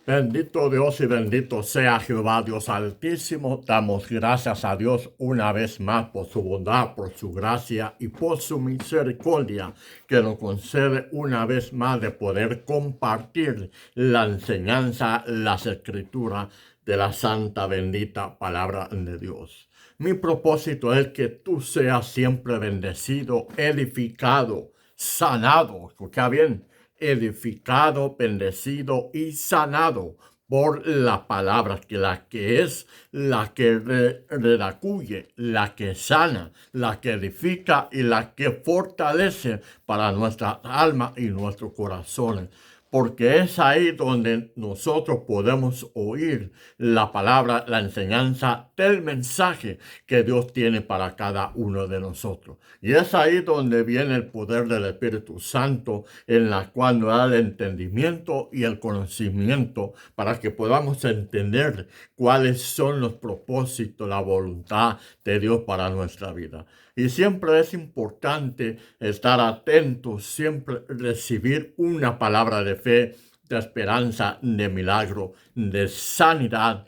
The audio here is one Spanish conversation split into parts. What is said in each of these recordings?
Bendito Dios y bendito sea Jehová Dios Altísimo. Damos gracias a Dios una vez más por su bondad, por su gracia y por su misericordia que nos concede una vez más de poder compartir la enseñanza, las escrituras de la santa bendita palabra de Dios. Mi propósito es que tú seas siempre bendecido, edificado, sanado. Escucha bien, edificado, bendecido y sanado por la palabra, que la que es la que redacuye, la que sana, la que edifica y la que fortalece para nuestra alma y nuestros corazones. Porque es ahí donde nosotros podemos oír la palabra, la enseñanza del mensaje que Dios tiene para cada uno de nosotros. Y es ahí donde viene el poder del Espíritu Santo, en la cual nos da el entendimiento y el conocimiento para que podamos entender cuáles son los propósitos, la voluntad de Dios para nuestra vida. Y siempre es importante estar atentos, siempre recibir una palabra de fe, de esperanza, de milagro, de sanidad,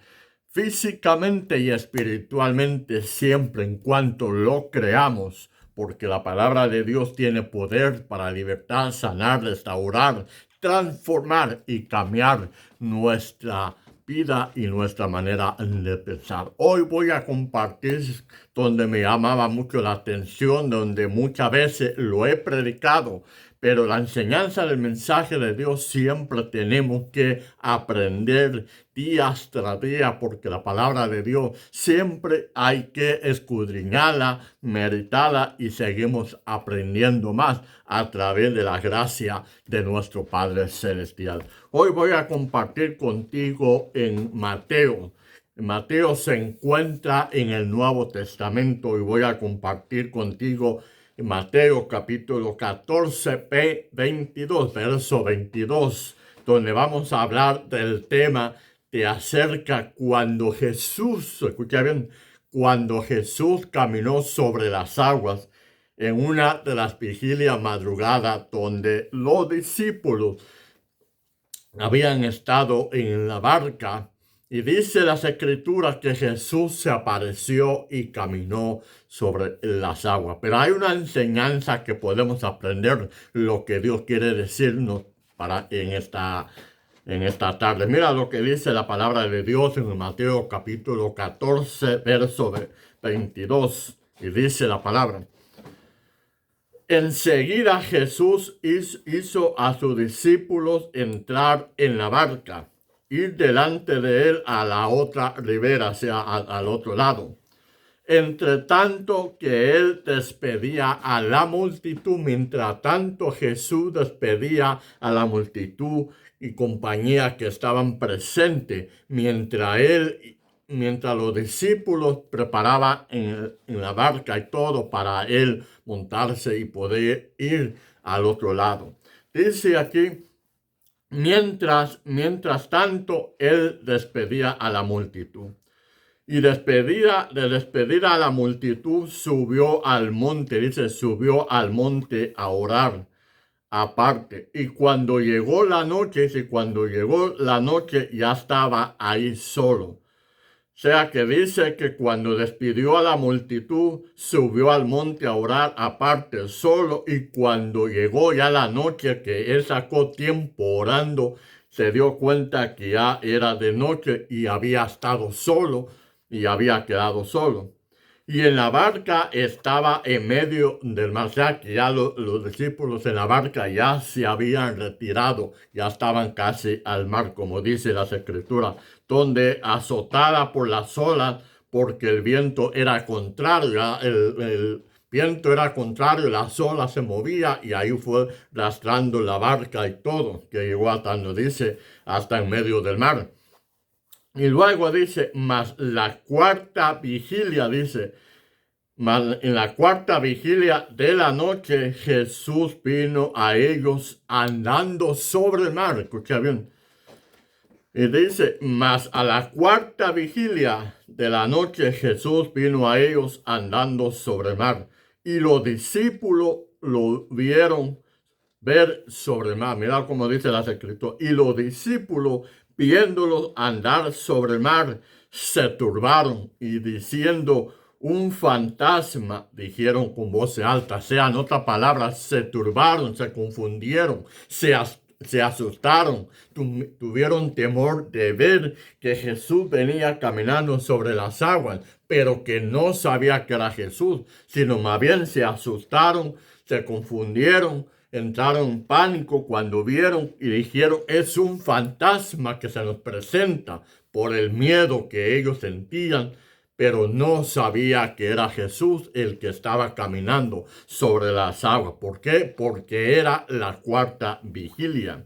físicamente y espiritualmente, siempre en cuanto lo creamos, porque la palabra de Dios tiene poder para libertar, sanar, restaurar, transformar y cambiar nuestra vida y nuestra manera de pensar. Hoy voy a compartir donde me llamaba mucho la atención, donde muchas veces lo he predicado, pero la enseñanza del mensaje de Dios siempre tenemos que aprender día tras día, porque la palabra de Dios siempre hay que escudriñarla, meditarla y seguimos aprendiendo más a través de la gracia de nuestro Padre Celestial. Hoy voy a compartir contigo en Mateo. Mateo se encuentra en el Nuevo Testamento y voy a compartir contigo Mateo capítulo 14, 22, verso 22, donde vamos a hablar del tema de acerca cuando Jesús, escucha bien, cuando Jesús caminó sobre las aguas en una de las vigilias madrugadas donde los discípulos habían estado en la barca. Y dice las escrituras que Jesús se apareció y caminó sobre las aguas. Pero hay una enseñanza que podemos aprender, lo que Dios quiere decirnos en esta tarde. Mira lo que dice la palabra de Dios en Mateo capítulo 14, verso 22. Y dice la palabra: enseguida Jesús hizo a sus discípulos entrar en la barca, ir delante de él a la otra ribera, o sea, al otro lado. Entre tanto que él despedía a la multitud, mientras tanto Jesús despedía a la multitud y compañía que estaban presentes, mientras los discípulos preparaban en la barca y todo para él montarse y poder ir al otro lado. Dice aquí, mientras tanto, él despedía a la multitud. Y de despedida a la multitud, subió al monte, dice, subió al monte a orar aparte. Y cuando llegó la noche, ya estaba ahí solo. O sea que dice que cuando despidió a la multitud, subió al monte a orar aparte, solo, y cuando llegó ya la noche, que él sacó tiempo orando, se dio cuenta que ya era de noche y había estado solo y había quedado solo. Y en la barca estaba en medio del mar, o sea que ya los discípulos en la barca ya se habían retirado, ya estaban casi al mar, como dice las escrituras, donde azotada por las olas, porque el viento era contrario, el viento era contrario, las olas se movía y ahí fue arrastrando la barca y todo, que llegó hasta, nos dice, hasta en medio del mar. Y luego dice, mas la cuarta vigilia, dice, mas en la cuarta vigilia de la noche Jesús vino a ellos andando sobre el mar. Escucha bien. Y dice, mas a la cuarta vigilia de la noche Jesús vino a ellos andando sobre el mar. Y los discípulos lo vieron ver sobre el mar. Mira cómo dice las escrituras. Y los discípulos, viéndolo andar sobre el mar, se turbaron y diciendo, un fantasma, dijeron con voz alta. O sea, en otras palabras, se turbaron, se confundieron, se asustaron, tuvieron temor de ver que Jesús venía caminando sobre las aguas, pero que no sabía que era Jesús, sino más bien se asustaron, se confundieron, entraron en pánico cuando vieron y dijeron, es un fantasma que se nos presenta por el miedo que ellos sentían, pero no sabía que era Jesús el que estaba caminando sobre las aguas. ¿Por qué? Porque era la cuarta vigilia.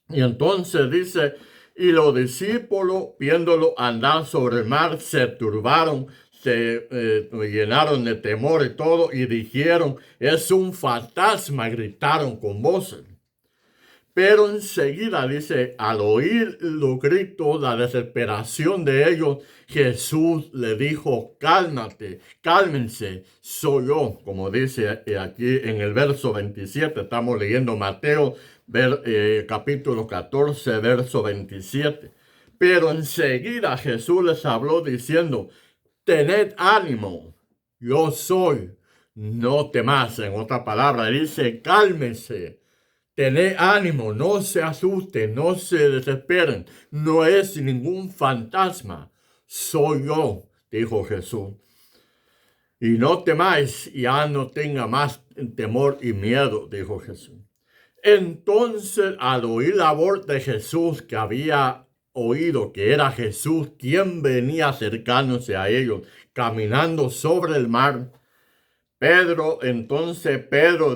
Y entonces dice, y los discípulos, viéndolo andar sobre el mar, se turbaron, se llenaron de temor y todo, y dijeron, es un fantasma, gritaron con voces. Pero enseguida dice, al oír los gritos, la desesperación de ellos, Jesús le dijo, cálmate, cálmense, soy yo. Como dice aquí en el verso 27, estamos leyendo Mateo capítulo 14, verso 27. Pero enseguida Jesús les habló diciendo, tened ánimo, yo soy, no temas. En otra palabra, dice, cálmense. Tened ánimo, no se asusten, no se desesperen, no es ningún fantasma, soy yo, dijo Jesús. Y no temáis, ya no tenga más temor y miedo, dijo Jesús. Entonces, al oír la voz de Jesús, que había oído que era Jesús quien venía acercándose a ellos, caminando sobre el mar, Pedro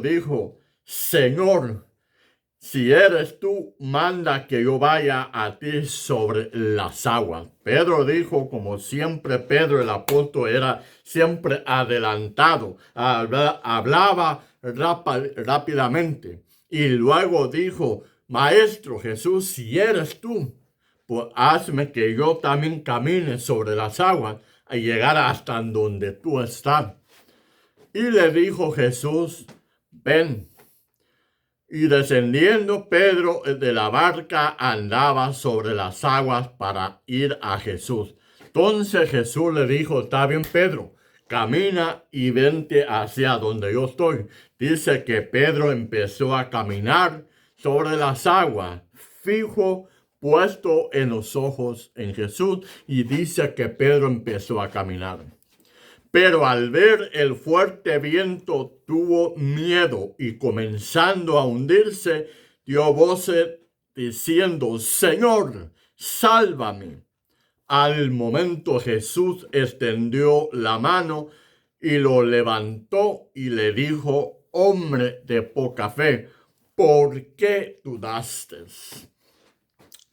dijo, Señor, si eres tú, manda que yo vaya a ti sobre las aguas. Pedro dijo, como siempre, Pedro el apóstol era siempre adelantado, hablaba rápidamente. Y luego dijo, Maestro Jesús, si eres tú, pues hazme que yo también camine sobre las aguas y llegar hasta donde tú estás. Y le dijo Jesús, ven. Y descendiendo Pedro de la barca andaba sobre las aguas para ir a Jesús. Entonces Jesús le dijo, está bien Pedro, camina y vente hacia donde yo estoy. Dice que Pedro empezó a caminar sobre las aguas, fijo, puesto en los ojos en Jesús. Y dice que Pedro empezó a caminar. Pero al ver el fuerte viento tuvo miedo y comenzando a hundirse, dio voces diciendo, Señor, sálvame. Al momento Jesús extendió la mano y lo levantó y le dijo, hombre de poca fe, ¿por qué dudaste?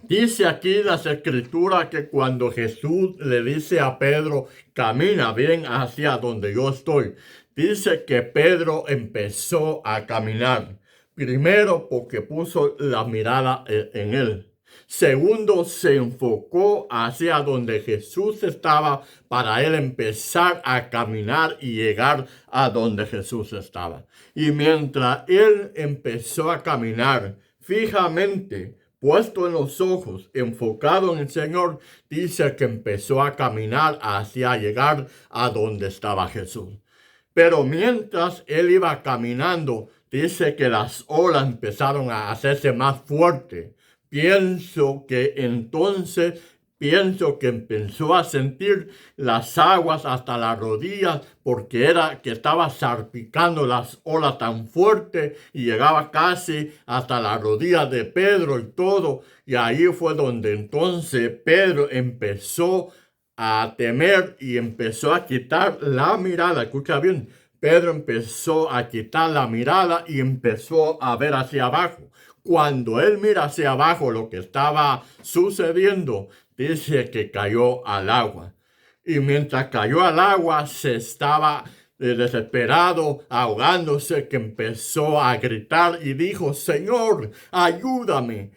Dice aquí las escrituras que cuando Jesús le dice a Pedro, camina bien hacia donde yo estoy, dice que Pedro empezó a caminar. Primero porque puso la mirada en él. Segundo, se enfocó hacia donde Jesús estaba para él empezar a caminar y llegar a donde Jesús estaba. Y mientras él empezó a caminar fijamente, puesto en los ojos, enfocado en el Señor, dice que empezó a caminar hacia llegar a donde estaba Jesús. Pero mientras él iba caminando, dice que las olas empezaron a hacerse más fuertes. Pienso que empezó a sentir las aguas hasta las rodillas porque era que estaba salpicando las olas tan fuerte y llegaba casi hasta las rodillas de Pedro y todo. Y ahí fue donde entonces Pedro empezó a temer y empezó a quitar la mirada. Escucha bien, Pedro empezó a quitar la mirada y empezó a ver hacia abajo. Cuando él mira hacia abajo lo que estaba sucediendo, dice que cayó al agua. Y mientras cayó al agua, se estaba desesperado, ahogándose, que empezó a gritar y dijo, Señor, ayúdame,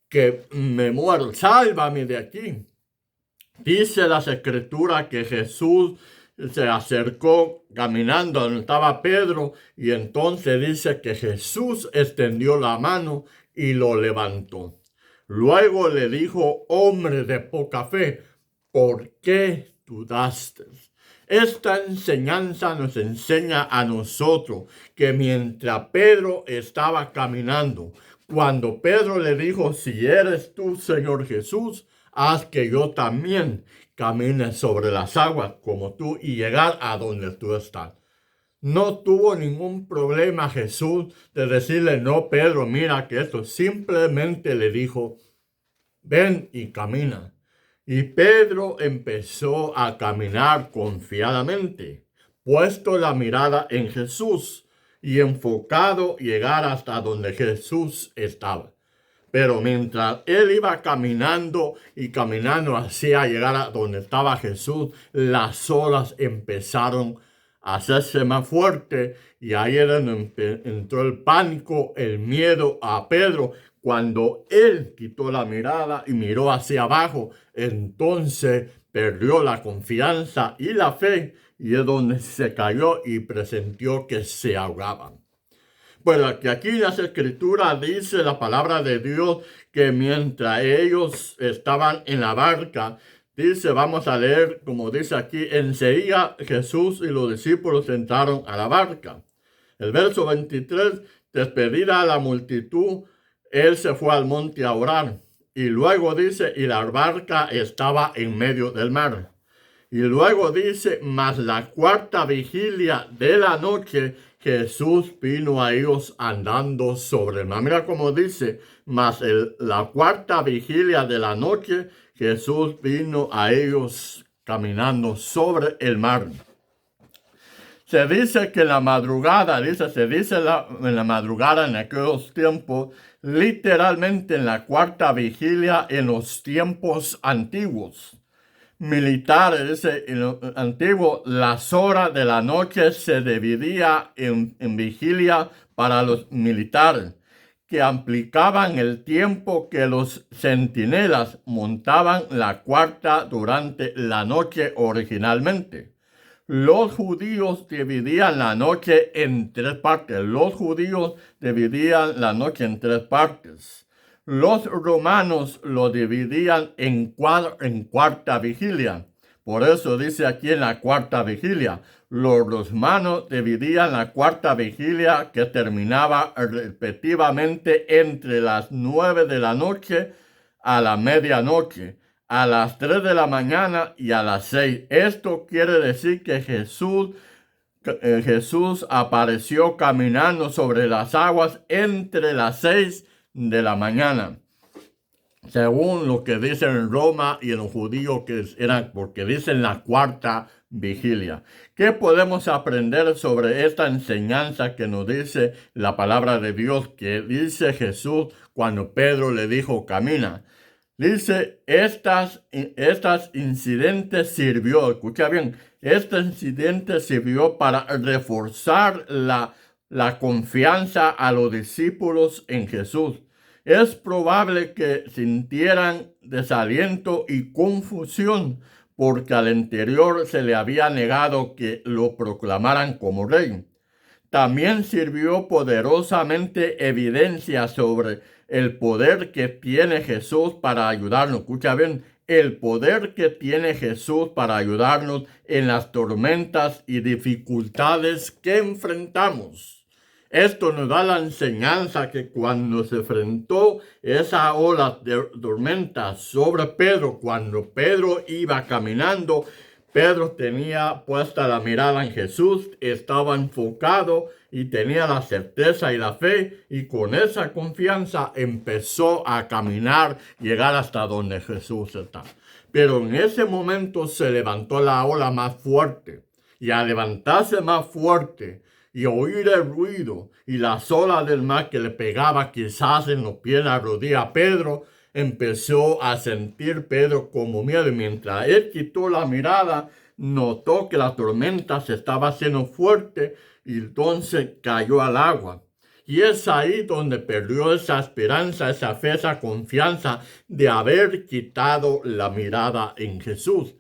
que me muero, sálvame de aquí. Dice las escrituras que Jesús se acercó caminando donde estaba Pedro y entonces dice que Jesús extendió la mano y lo levantó. Luego le dijo: hombre de poca fe, ¿por qué dudaste? Esta enseñanza nos enseña a nosotros que mientras Pedro estaba caminando, cuando Pedro le dijo: si eres tú, Señor Jesús, haz que yo también camine sobre las aguas como tú y llegar a donde tú estás. No tuvo ningún problema Jesús de decirle: no, Pedro, mira que esto. Simplemente le dijo: ven y camina. Y Pedro empezó a caminar confiadamente, puesto la mirada en Jesús y enfocado llegar hasta donde Jesús estaba. Pero mientras él iba caminando y caminando hacia llegar a donde estaba Jesús, las olas empezaron a hacerse más fuertes y ahí era donde entró el pánico, el miedo a Pedro. Cuando él quitó la mirada y miró hacia abajo, entonces perdió la confianza y la fe y es donde se cayó y presintió que se ahogaban. Bueno, que aquí en las escrituras dice la palabra de Dios que mientras ellos estaban en la barca, dice, vamos a leer como dice aquí: enseguida Jesús y los discípulos entraron a la barca. El verso 23, despedida a la multitud, él se fue al monte a orar. Y luego dice, y la barca estaba en medio del mar. Y luego dice, mas la cuarta vigilia de la noche, Jesús vino a ellos andando sobre el mar. Mira cómo dice, mas la cuarta vigilia de la noche, Jesús vino a ellos caminando sobre el mar. Se dice que en la madrugada, en la madrugada en aquellos tiempos, literalmente en la cuarta vigilia en los tiempos antiguos militares, dice, en lo antiguo, las horas de la noche se dividía en vigilia para los militares, que aplicaban el tiempo que los centinelas montaban la cuarta durante la noche originalmente. Los judíos dividían la noche en tres partes. Los romanos lo dividían en cuarta vigilia. Por eso dice aquí en la cuarta vigilia. Los romanos dividían la cuarta vigilia, que terminaba respectivamente entre las 9 de la noche a la medianoche, a las 3 de la mañana y a las 6. Esto quiere decir que Jesús apareció caminando sobre las aguas entre las 6 de la mañana, según lo que dicen en Roma y en los judíos, que eran, porque dicen la cuarta vigilia. ¿Qué podemos aprender sobre esta enseñanza que nos dice la palabra de Dios, que dice Jesús cuando Pedro le dijo camina? Dice, estas incidentes sirvió, escucha bien, este incidente sirvió para reforzar la confianza a los discípulos en Jesús. Es probable que sintieran desaliento y confusión porque al anterior se le había negado que lo proclamaran como rey. También sirvió poderosamente evidencia sobre el poder que tiene Jesús para ayudarnos. Escucha bien, el poder que tiene Jesús para ayudarnos en las tormentas y dificultades que enfrentamos. Esto nos da la enseñanza que cuando se enfrentó esa ola de tormenta sobre Pedro, cuando Pedro iba caminando, Pedro tenía puesta la mirada en Jesús, estaba enfocado y tenía la certeza y la fe, y con esa confianza empezó a caminar, llegar hasta donde Jesús está. Pero en ese momento se levantó la ola más fuerte, y al levantarse más fuerte y oír el ruido y las olas del mar que le pegaba quizás en los pies, la rodilla a Pedro, empezó a sentir Pedro como miedo, y mientras él quitó la mirada, notó que la tormenta se estaba haciendo fuerte y entonces cayó al agua. Y es ahí donde perdió esa esperanza, esa fe, esa confianza de haber quitado la mirada en Jesús.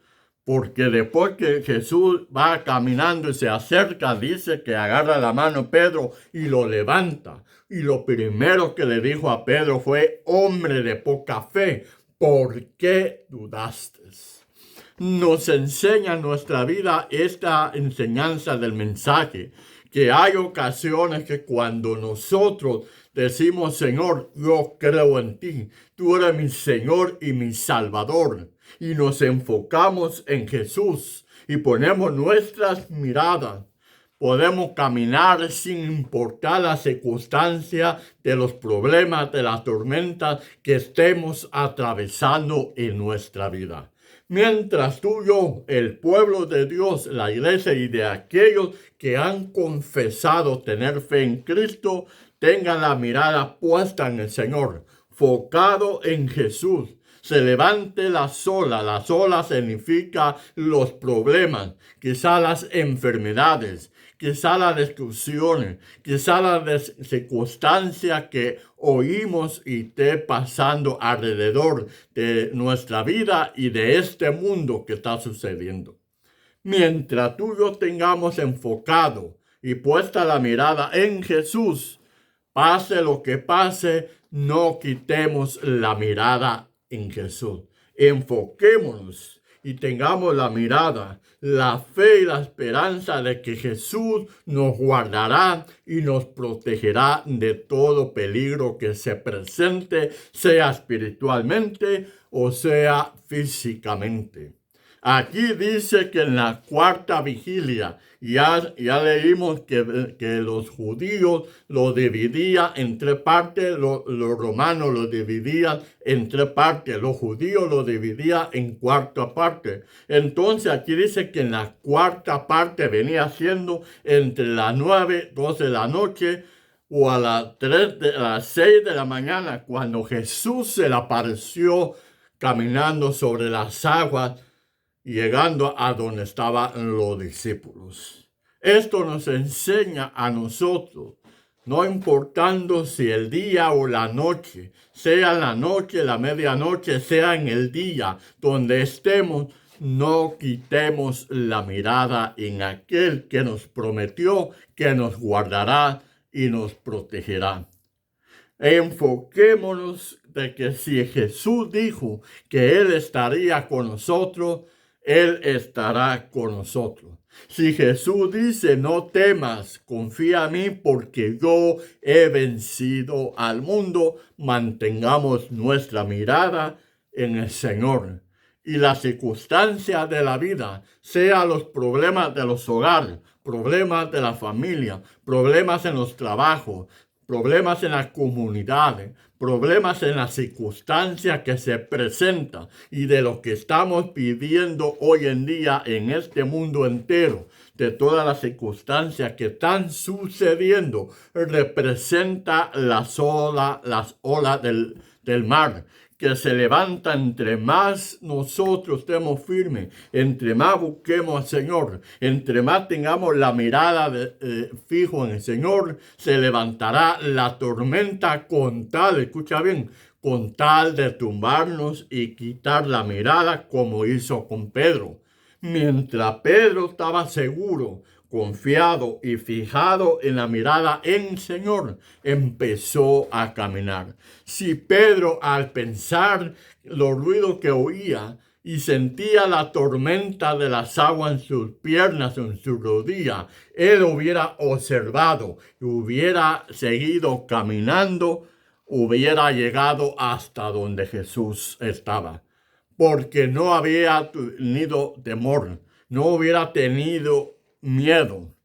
Porque después que Jesús va caminando y se acerca, dice que agarra la mano a Pedro y lo levanta. Y lo primero que le dijo a Pedro fue: hombre de poca fe, ¿por qué dudaste? Nos enseña en nuestra vida esta enseñanza del mensaje, que hay ocasiones que cuando nosotros decimos: Señor, yo creo en ti, tú eres mi Señor y mi Salvador, y nos enfocamos en Jesús y ponemos nuestras miradas, podemos caminar sin importar la circunstancia de los problemas, de las tormentas que estemos atravesando en nuestra vida. Mientras tú y yo, el pueblo de Dios, la iglesia y de aquellos que han confesado tener fe en Cristo, tengan la mirada puesta en el Señor, focado en Jesús. Se levante las olas. Las olas significa los problemas, quizá las enfermedades, quizá las destrucciones, quizá las circunstancias que oímos y esté pasando alrededor de nuestra vida y de este mundo que está sucediendo. Mientras tú y yo tengamos enfocado y puesta la mirada en Jesús, pase lo que pase, no quitemos la mirada en Jesús. Enfoquémonos y tengamos la mirada, la fe y la esperanza de que Jesús nos guardará y nos protegerá de todo peligro que se presente, sea espiritualmente o sea físicamente. Aquí dice que en la cuarta vigilia, ya leímos que los judíos lo dividían en tres partes, los romanos lo dividían en tres partes, los judíos lo dividían en cuarta parte. Entonces aquí dice que en la cuarta parte venía siendo entre las 9, 12 de la noche o a las 6 de la mañana, cuando Jesús se le apareció caminando sobre las aguas, llegando a donde estaban los discípulos. Esto nos enseña a nosotros, no importando si el día o la noche, sea la noche, la medianoche, sea en el día donde estemos, no quitemos la mirada en aquel que nos prometió que nos guardará y nos protegerá. Enfoquémonos de que si Jesús dijo que Él estaría con nosotros, Él estará con nosotros. Si Jesús dice: no temas, confía en mí porque yo he vencido al mundo, mantengamos nuestra mirada en el Señor. Y las circunstancias de la vida, sea los problemas de los hogares, problemas de la familia, problemas en los trabajos, problemas en las comunidades, problemas en las circunstancias que se presentan y de lo que estamos viviendo hoy en día en este mundo entero, de todas las circunstancias que están sucediendo, representa las olas del mar, que se levanta. Entre más nosotros estemos firmes, entre más busquemos al Señor, entre más tengamos la mirada fijo en el Señor, se levantará la tormenta con tal, escucha bien, con tal de tumbarnos y quitar la mirada, como hizo con Pedro. Mientras Pedro estaba seguro, confiado y fijado en la mirada en el Señor, empezó a caminar. Si Pedro, al pensar los ruidos que oía y sentía la tormenta de las aguas en sus piernas, en sus rodillas, él hubiera observado y hubiera seguido caminando, hubiera llegado hasta donde Jesús estaba, porque no había tenido temor, no hubiera tenido miedo,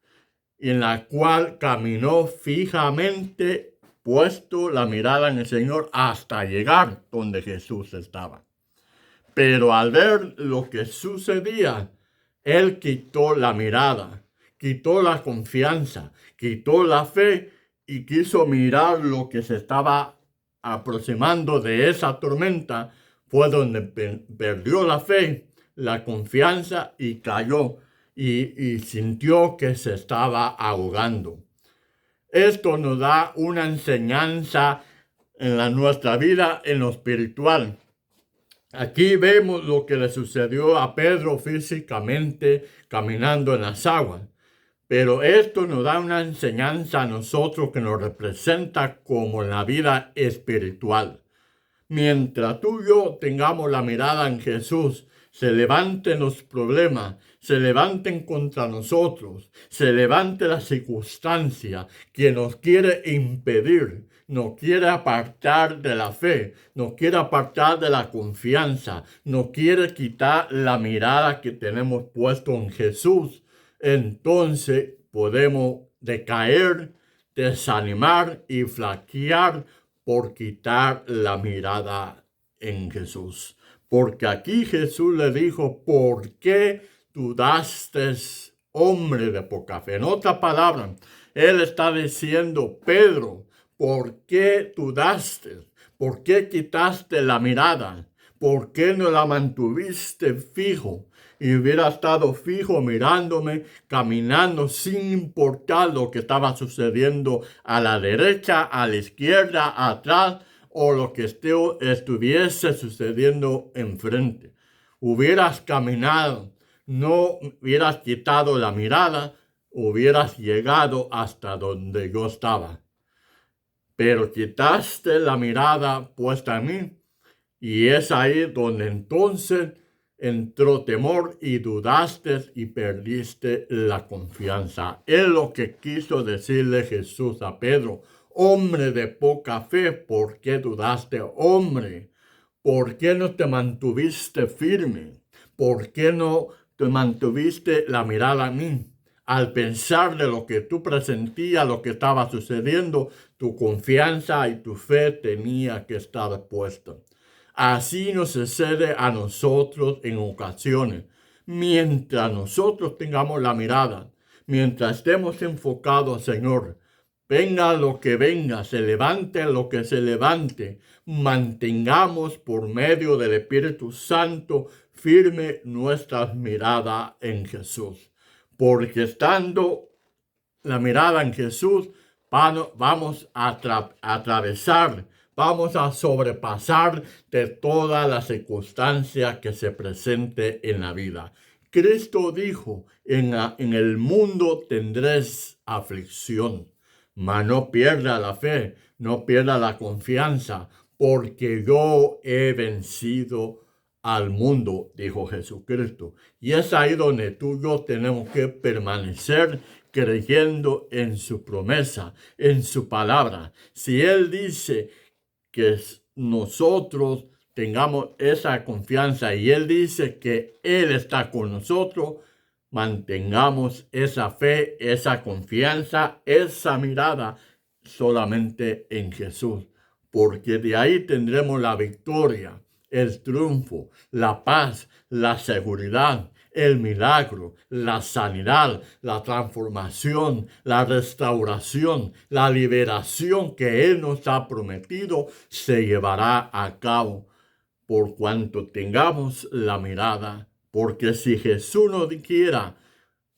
en la cual caminó fijamente, puesto la mirada en el Señor hasta llegar donde Jesús estaba. Pero al ver lo que sucedía, él quitó la mirada, quitó la confianza, quitó la fe y quiso mirar lo que se estaba aproximando de esa tormenta. Fue donde perdió la fe, la confianza y cayó. Y sintió que se estaba ahogando. Esto nos da una enseñanza en nuestra vida, en lo espiritual. Aquí vemos lo que le sucedió a Pedro físicamente caminando en las aguas. Pero esto nos da una enseñanza a nosotros que nos representa como en la vida espiritual. Mientras tú y yo tengamos la mirada en Jesús, se levanten los problemas, se levanten contra nosotros, se levante la circunstancia que nos quiere impedir, nos quiere apartar de la fe, nos quiere apartar de la confianza, nos quiere quitar la mirada que tenemos puesto en Jesús. Entonces podemos decaer, desanimar y flaquear por quitar la mirada en Jesús. Porque aquí Jesús le dijo, ¿por qué dudaste, hombre de poca fe? En otra palabra, él está diciendo, Pedro, ¿por qué dudaste? ¿Por qué quitaste la mirada? ¿Por qué no la mantuviste fijo? Y hubiera estado fijo mirándome, caminando sin importar lo que estaba sucediendo a la derecha, a la izquierda, atrás o lo que estuviese sucediendo enfrente. Hubieras caminado, no hubieras quitado la mirada, hubieras llegado hasta donde yo estaba. Pero quitaste la mirada puesta en mí y es ahí donde entonces entró temor y dudaste y perdiste la confianza. Es lo que quiso decirle Jesús a Pedro. Hombre de poca fe, ¿por qué dudaste? Hombre, ¿por qué no te mantuviste firme? ¿Por qué no te mantuviste la mirada a mí? Al pensar de lo que tú presentías, lo que estaba sucediendo, tu confianza y tu fe tenía que estar puesta. Así nos sucede a nosotros en ocasiones. Mientras nosotros tengamos la mirada, mientras estemos enfocados, Señor, venga lo que venga, se levante lo que se levante, mantengamos por medio del Espíritu Santo firme nuestra mirada en Jesús. Porque estando la mirada en Jesús, vamos a atravesar, vamos a sobrepasar de todas las circunstancias que se presente en la vida. Cristo dijo, en el mundo tendréis aflicción, mas no pierda la fe, no pierda la confianza, porque yo he vencido al mundo, dijo Jesucristo. Y es ahí donde tú y yo tenemos que permanecer creyendo en su promesa, en su palabra. Si Él dice que nosotros tengamos esa confianza y Él dice que Él está con nosotros, mantengamos esa fe, esa confianza, esa mirada solamente en Jesús, porque de ahí tendremos la victoria, el triunfo, la paz, la seguridad, el milagro, la sanidad, la transformación, la restauración, la liberación que Él nos ha prometido se llevará a cabo por cuanto tengamos la mirada. Porque si Jesús nos dijera,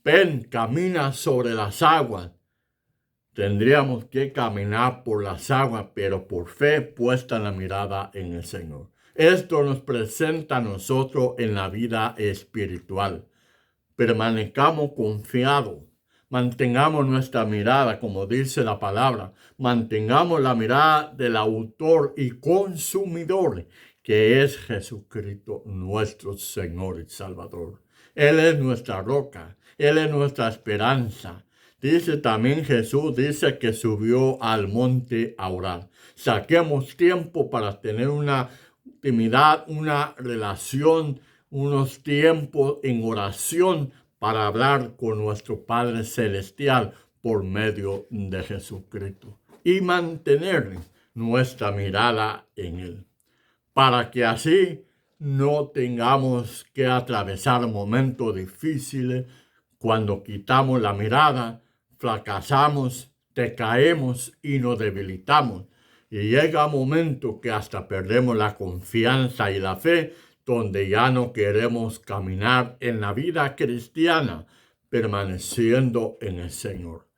ven, camina sobre las aguas, tendríamos que caminar por las aguas, pero por fe puesta la mirada en el Señor. Esto nos presenta a nosotros en la vida espiritual. Permanezcamos confiados, mantengamos nuestra mirada, como dice la palabra, mantengamos la mirada del autor y consumidor, que es Jesucristo, nuestro Señor y Salvador. Él es nuestra roca, Él es nuestra esperanza. Dice también Jesús, dice que subió al monte a orar. Saquemos tiempo para tener una intimidad, una relación, unos tiempos en oración para hablar con nuestro Padre Celestial por medio de Jesucristo y mantener nuestra mirada en Él, para que así no tengamos que atravesar momentos difíciles. Cuando quitamos la mirada, fracasamos, decaemos y nos debilitamos. Y llega un momento que hasta perdemos la confianza y la fe, donde ya no queremos caminar en la vida cristiana, permaneciendo en el Señor.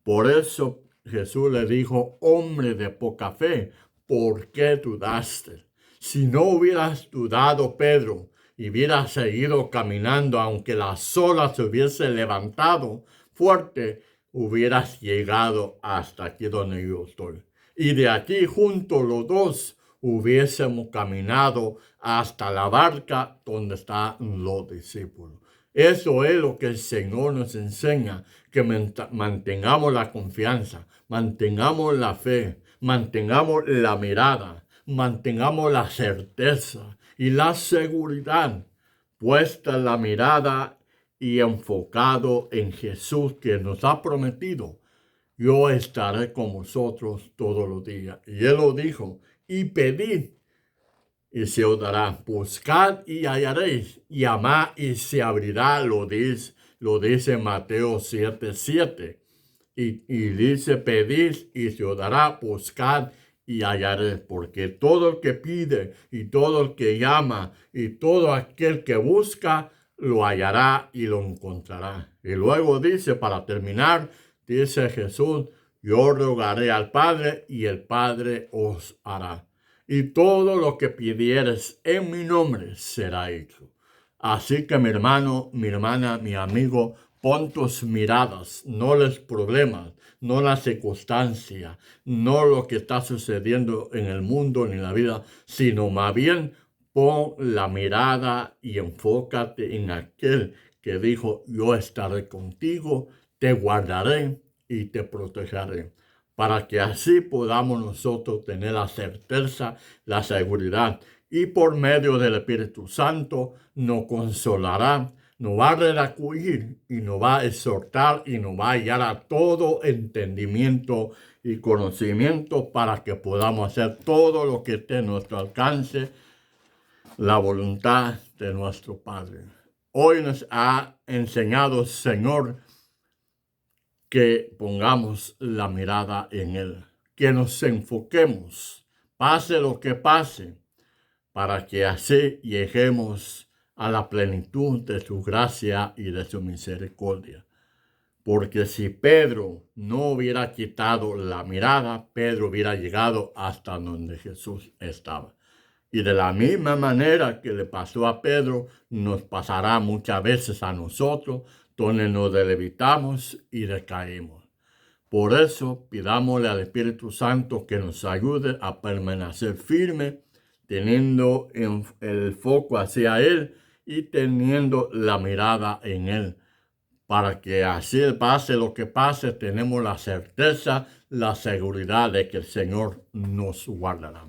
Por eso Jesús le dijo, hombre de poca fe, ¿por qué dudaste? Si no hubieras dudado, Pedro, y hubieras seguido caminando, aunque las olas se hubiesen levantado fuerte, hubieras llegado hasta aquí donde yo estoy. Y de aquí juntos los dos hubiésemos caminado hasta la barca donde están los discípulos. Eso es lo que el Señor nos enseña, que mantengamos la confianza, mantengamos la fe, mantengamos la mirada, mantengamos la certeza y la seguridad puesta en la mirada y enfocado en Jesús, que nos ha prometido: yo estaré con vosotros todos los días. Y Él lo dijo: y pedid y se os dará, buscad y hallaréis, llamad y se abrirá, lo dice Mateo 7:7. Y dice: pedid y se os dará, buscad y hallaréis, porque todo el que pide y todo el que llama y todo aquel que busca, lo hallará y lo encontrará. Y luego dice, para terminar, dice Jesús: yo rogaré al Padre y el Padre os hará. Y todo lo que pidieres en mi nombre será hecho. Así que mi hermano, mi hermana, mi amigo, pon tus miradas, no los problemas, no la circunstancia, no lo que está sucediendo en el mundo ni en la vida, sino más bien pon la mirada y enfócate en aquel que dijo: yo estaré contigo, te guardaré y te protegeré, para que así podamos nosotros tener la certeza, la seguridad, y por medio del Espíritu Santo nos consolará, nos va a redarguir y nos va a exhortar y nos va a guiar a todo entendimiento y conocimiento, para que podamos hacer todo lo que esté en nuestro alcance, la voluntad de nuestro Padre. Hoy nos ha enseñado el Señor que pongamos la mirada en Él, que nos enfoquemos, pase lo que pase, para que así lleguemos a la plenitud de su gracia y de su misericordia. Porque si Pedro no hubiera quitado la mirada, Pedro hubiera llegado hasta donde Jesús estaba. Y de la misma manera que le pasó a Pedro, nos pasará muchas veces a nosotros, donde nos debilitamos y decaemos. Por eso, pidámosle al Espíritu Santo que nos ayude a permanecer firme, teniendo el foco hacia Él y teniendo la mirada en Él, para que así pase lo que pase, tenemos la certeza, la seguridad de que el Señor nos guardará.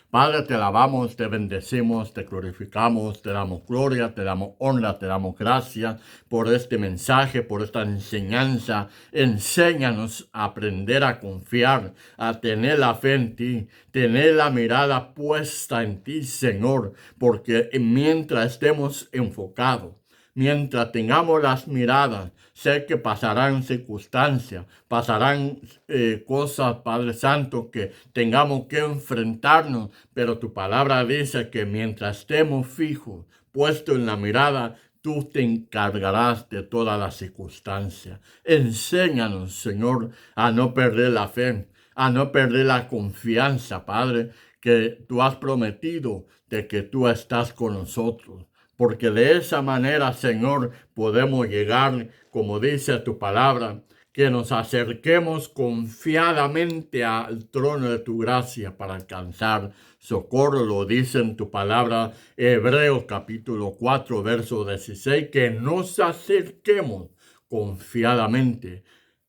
Padre, te alabamos, te bendecimos, te glorificamos, te damos gloria, te damos honra, te damos gracias por este mensaje, por esta enseñanza. Enséñanos a aprender a confiar, a tener la fe en ti, tener la mirada puesta en ti, Señor, porque mientras estemos enfocados, mientras tengamos las miradas, sé que pasarán circunstancias, pasarán cosas, Padre Santo, que tengamos que enfrentarnos, pero tu palabra dice que mientras estemos fijos, puestos en la mirada, tú te encargarás de todas las circunstancias. Enséñanos, Señor, a no perder la fe, a no perder la confianza, Padre, que tú has prometido de que tú estás con nosotros. Porque de esa manera, Señor, podemos llegar, como dice tu palabra, que nos acerquemos confiadamente al trono de tu gracia para alcanzar socorro. Lo dice en tu palabra, Hebreos capítulo 4, verso 16, que nos acerquemos confiadamente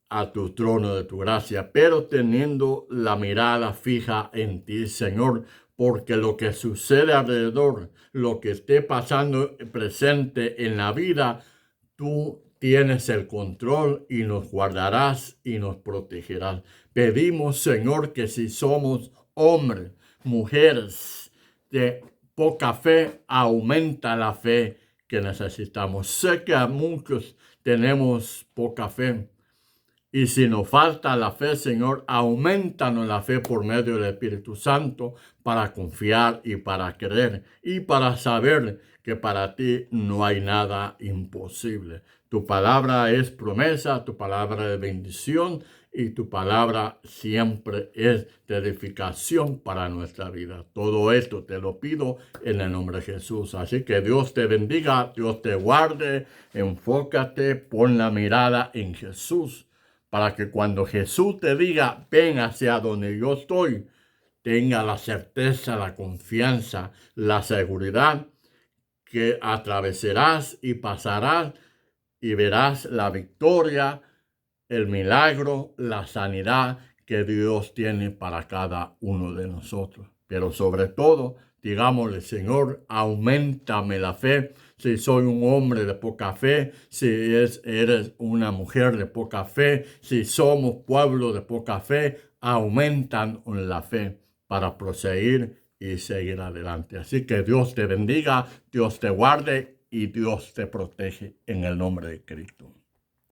a tu trono de tu gracia, pero teniendo la mirada fija en ti, Señor, porque lo que sucede alrededor, lo que esté pasando presente en la vida, tú tienes el control y nos guardarás y nos protegerás. Pedimos, Señor, que si somos hombres, mujeres de poca fe, aumenta la fe que necesitamos. Sé que a muchos tenemos poca fe. Y si nos falta la fe, Señor, aumentanos la fe por medio del Espíritu Santo, para confiar y para creer y para saber que para ti no hay nada imposible. Tu palabra es promesa, tu palabra es bendición, y tu palabra siempre es de edificación para nuestra vida. Todo esto te lo pido en el nombre de Jesús. Así que Dios te bendiga, Dios te guarde, enfócate, pon la mirada en Jesús, para que cuando Jesús te diga, ven hacia donde yo estoy, tenga la certeza, la confianza, la seguridad que atravesarás y pasarás y verás la victoria, el milagro, la sanidad que Dios tiene para cada uno de nosotros. Pero sobre todo, digámosle, Señor, auméntame la fe. Si soy un hombre de poca fe, si eres una mujer de poca fe, si somos pueblo de poca fe, aumentan la fe para proseguir y seguir adelante. Así que Dios te bendiga, Dios te guarde y Dios te protege en el nombre de Cristo.